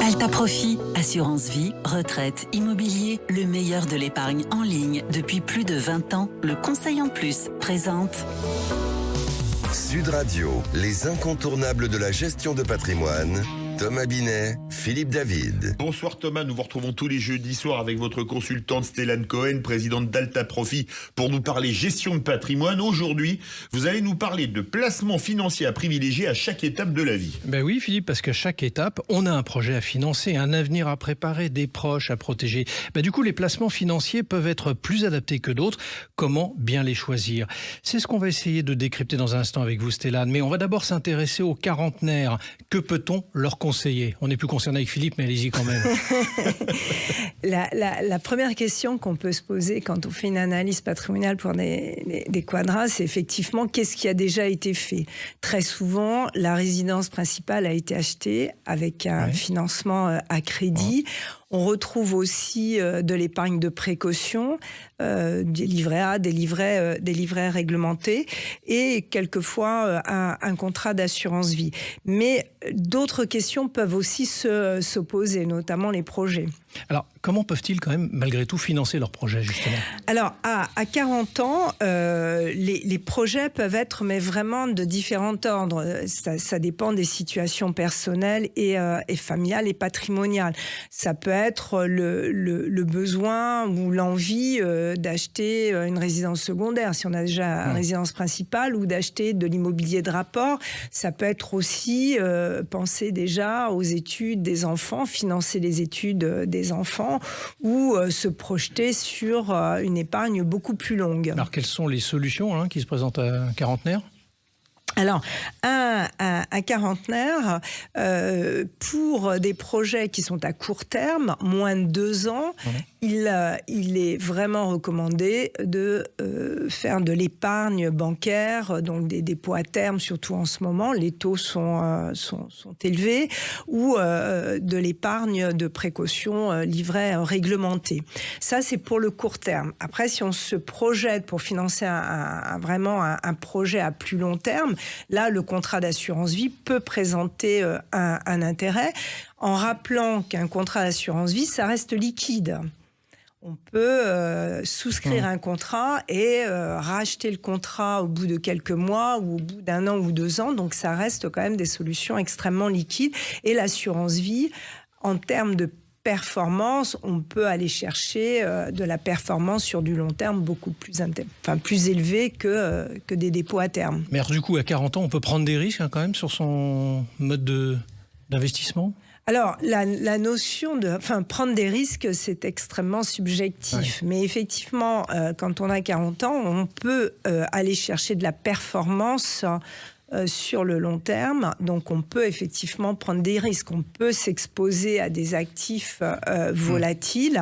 Alta Profit, assurance vie, retraite, immobilier, le meilleur de l'épargne en ligne depuis plus de 20 ans. Le Conseil en Plus présente Sud Radio, les incontournables de la gestion de patrimoine. Thomas Binet, Philippe David. Bonsoir Thomas, nous vous retrouvons tous les jeudis soirs avec votre consultante Stéphane Cohen, présidente d'Alta Profit, pour nous parler gestion de patrimoine. Aujourd'hui, vous allez nous parler de placements financiers à privilégier à chaque étape de la vie. Ben oui Philippe, parce qu'à chaque étape, on a un projet à financer, un avenir à préparer, des proches à protéger. Du coup, les placements financiers peuvent être plus adaptés que d'autres. Comment bien les choisir? C'est ce qu'on va essayer de décrypter dans un instant avec vous Stéphane. Mais on va d'abord s'intéresser aux quarantenaires. Que peut-on leur conseiller? On n'est plus concerné avec Philippe, mais allez-y quand même. La première question qu'on peut se poser quand on fait une analyse patrimoniale pour des quadras, c'est effectivement qu'est-ce qui a déjà été fait. Très souvent, la résidence principale a été achetée avec un financement à crédit. On retrouve aussi de l'épargne de précaution, des livrets A, des livrets réglementés et quelquefois un contrat d'assurance vie. Mais d'autres questions peuvent aussi s'opposer, notamment les projets. Alors, comment peuvent-ils quand même, malgré tout, financer leurs projets, justement? Alors, à 40 ans, les projets peuvent être mais vraiment de différents ordres. Ça dépend des situations personnelles et familiales et patrimoniales. Ça peut être le besoin ou l'envie d'acheter une résidence secondaire, si on a déjà une résidence principale, ou d'acheter de l'immobilier de rapport. Ça peut être aussi penser déjà aux études des enfants, financer les études des enfants, ou se projeter sur une épargne beaucoup plus longue. Alors, quelles sont les solutions qui se présentent à un quarantenaire ? Alors, un quarantenaire, pour des projets qui sont à court terme, moins de 2 ans, il est vraiment recommandé de faire de l'épargne bancaire, donc des dépôts à terme, surtout en ce moment, les taux sont élevés, ou de l'épargne de précaution livret réglementé. Ça, c'est pour le court terme. Après, si on se projette pour financer vraiment un projet à plus long terme, là, le contrat d'assurance vie peut présenter un intérêt, en rappelant qu'un contrat d'assurance vie, ça reste liquide. On peut souscrire un contrat et racheter le contrat au bout de quelques mois ou au bout d'1 an ou 2 ans. Donc, ça reste quand même des solutions extrêmement liquides. Et l'assurance vie, en termes de performance, on peut aller chercher de la performance sur du long terme beaucoup plus élevée que des dépôts à terme. Mais alors, du coup, à 40 ans, on peut prendre des risques quand même sur son mode d'investissement ? Alors, la notion de prendre des risques, c'est extrêmement subjectif. Ouais. Mais effectivement, quand on a 40 ans, on peut aller chercher de la performance sur le long terme. Donc, on peut effectivement prendre des risques. On peut s'exposer à des actifs volatiles.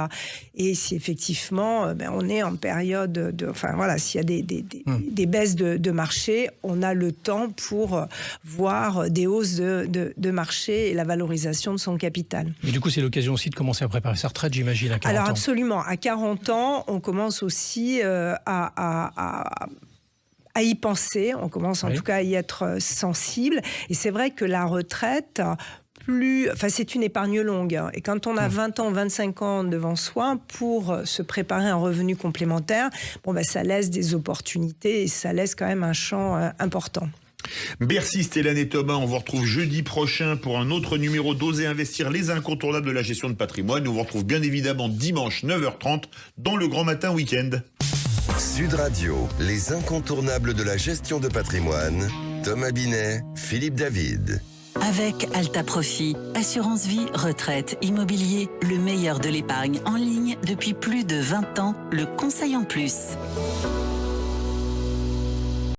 Et si effectivement, on est en période s'il y a des baisses de marché, on a le temps pour voir des hausses de marché et la valorisation de son capital. Et du coup, c'est l'occasion aussi de commencer à préparer sa retraite, j'imagine, à 40 ans. Alors, absolument. À 40 ans, on commence aussi à y penser, on commence en tout cas à y être sensible. Et c'est vrai que la retraite, c'est une épargne longue. Et quand on a 20 ans, 25 ans devant soi, pour se préparer un revenu complémentaire, ça laisse des opportunités et ça laisse quand même un champ important. Merci Stéphane et Thomas, on vous retrouve jeudi prochain pour un autre numéro d'Oser Investir, les incontournables de la gestion de patrimoine. On vous retrouve bien évidemment dimanche 9h30 dans le Grand Matin Week-end. Sud Radio, les incontournables de la gestion de patrimoine. Thomas Binet, Philippe David. avec Alta Profit, assurance vie, retraite, immobilier, le meilleur de l'épargne en ligne depuis plus de 20 ans, le Conseil en Plus.